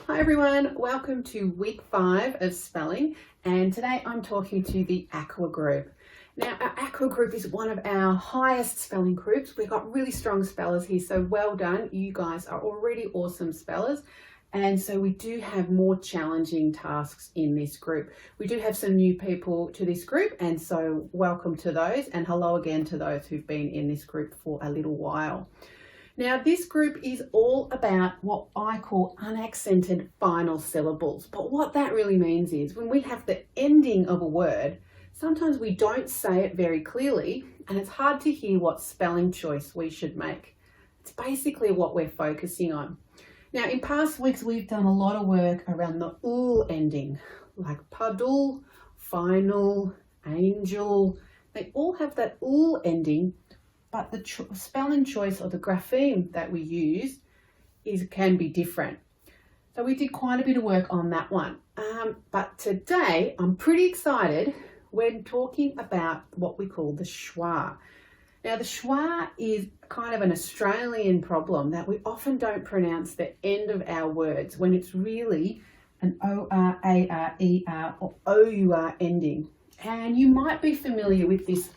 Hi everyone, welcome to week 5 of spelling, and today I'm talking to the Aqua group. Now our Aqua group is one of our highest spelling groups. We've got really strong spellers here, so well done. You guys are already awesome spellers, and so we do have more challenging tasks in this group. We do have some new people to this group, and so welcome to those, and hello again to those who've been in this group for a little while. Now this group is all about what I call unaccented final syllables. But what that really means is when we have the ending of a word, sometimes we don't say it very clearly and it's hard to hear what spelling choice we should make. It's basically what we're focusing on. Now in past weeks, we've done a lot of work around the ul ending, like puddle, final, angel. They all have that ul ending, but the spelling choice or the grapheme that we use can be different. So we did quite a bit of work on that one. But today I'm pretty excited when talking about what we call the schwa. Now the schwa is kind of an Australian problem that we often don't pronounce the end of our words when it's really an O-R, A-R, E-R or O-U-R ending. And you might be familiar with this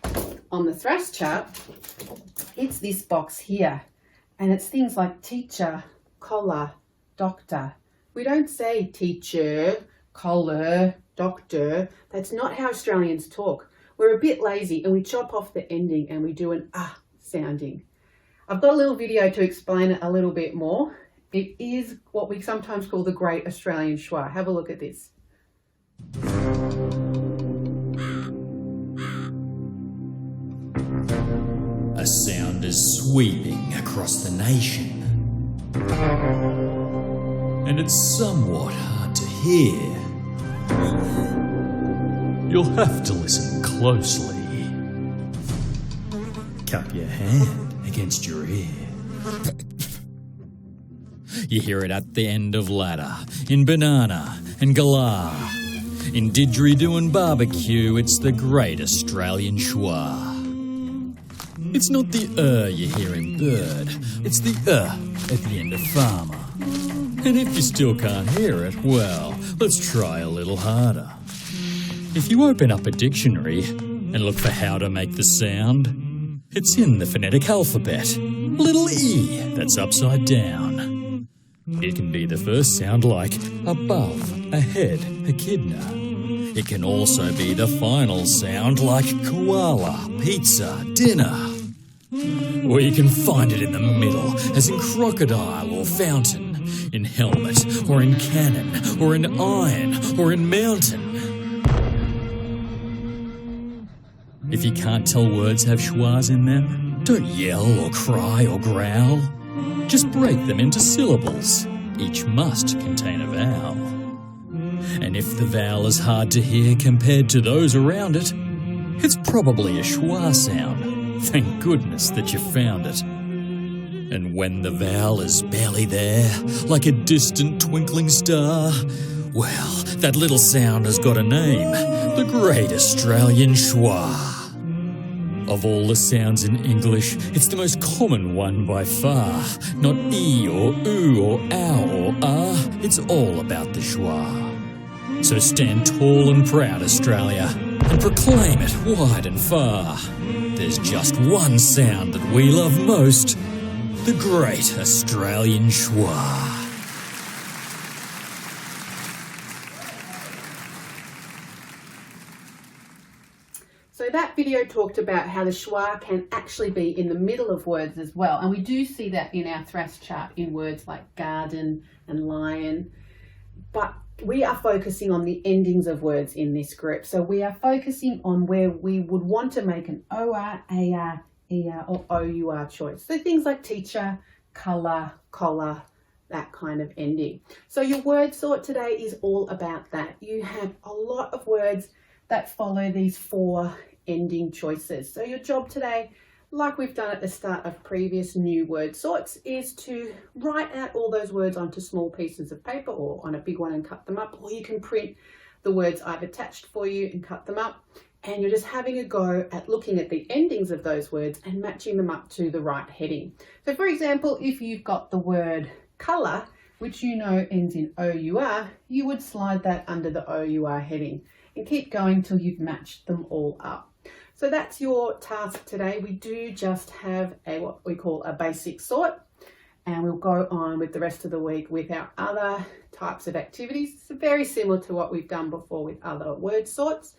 on the thrust chart. It's this box here, and it's things like teacher, collar, doctor. We don't say teacher, collar, doctor. That's not how Australians talk. We're a bit lazy and we chop off the ending and we do an ah sounding. I've got a little video to explain it a little bit more. It is what we sometimes call the Great Australian Schwa. Have a look at this. A sound is sweeping across the nation, and it's somewhat hard to hear. You'll have to listen closely. Cup your hand against your ear. You hear it at the end of ladder, in banana and galah. In didgeridoo and barbecue, it's the Great Australian Schwa. It's not the you hear in bird, it's the at the end of farmer. And if you still can't hear it, well, let's try a little harder. If you open up a dictionary and look for how to make the sound, it's in the phonetic alphabet. Little E, that's upside down. It can be the first sound like above, ahead, echidna. It can also be the final sound like koala, pizza, dinner. Or you can find it in the middle, as in crocodile or fountain, in helmet, or in cannon, or in iron, or in mountain. If you can't tell words have schwas in them, don't yell or cry or growl. Just break them into syllables. Each must contain a vowel. And if the vowel is hard to hear compared to those around it, it's probably a schwa sound. Thank goodness that you found it. And when the vowel is barely there, like a distant twinkling star, well, that little sound has got a name, the Great Australian Schwa. Of all the sounds in English, it's the most common one by far. Not E or oo or ow or ah, it's all about the schwa. So stand tall and proud, Australia, and proclaim it wide and far. There's just one sound that we love most, the Great Australian Schwa. So that video talked about how the schwa can actually be in the middle of words as well. And we do see that in our thrust chart in words like garden and lion. But we are focusing on the endings of words in this group. So we are focusing on where we would want to make an O-R, A-R, E-R or O-U-R choice. So things like teacher, colour, collar, that kind of ending. So your word sort today is all about that. You have a lot of words that follow these 4 ending choices. So your job today, like we've done at the start of previous new word sorts, is to write out all those words onto small pieces of paper or on a big one and cut them up, or you can print the words I've attached for you and cut them up, and you're just having a go at looking at the endings of those words and matching them up to the right heading. So for example, if you've got the word colour which you know ends in OUR, you would slide that under the OUR heading and keep going till you've matched them all up. So that's your task today. We do just have what we call a basic sort, and we'll go on with the rest of the week with our other types of activities. It's very similar to what we've done before with other word sorts,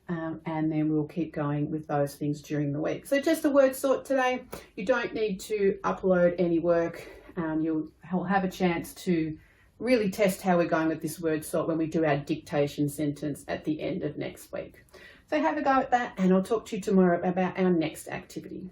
and then we'll keep going with those things during the week. So just a word sort today. You don't need to upload any work. You'll have a chance to really test how we're going with this word sort when we do our dictation sentence at the end of next week. So have a go at that, and I'll talk to you tomorrow about our next activity.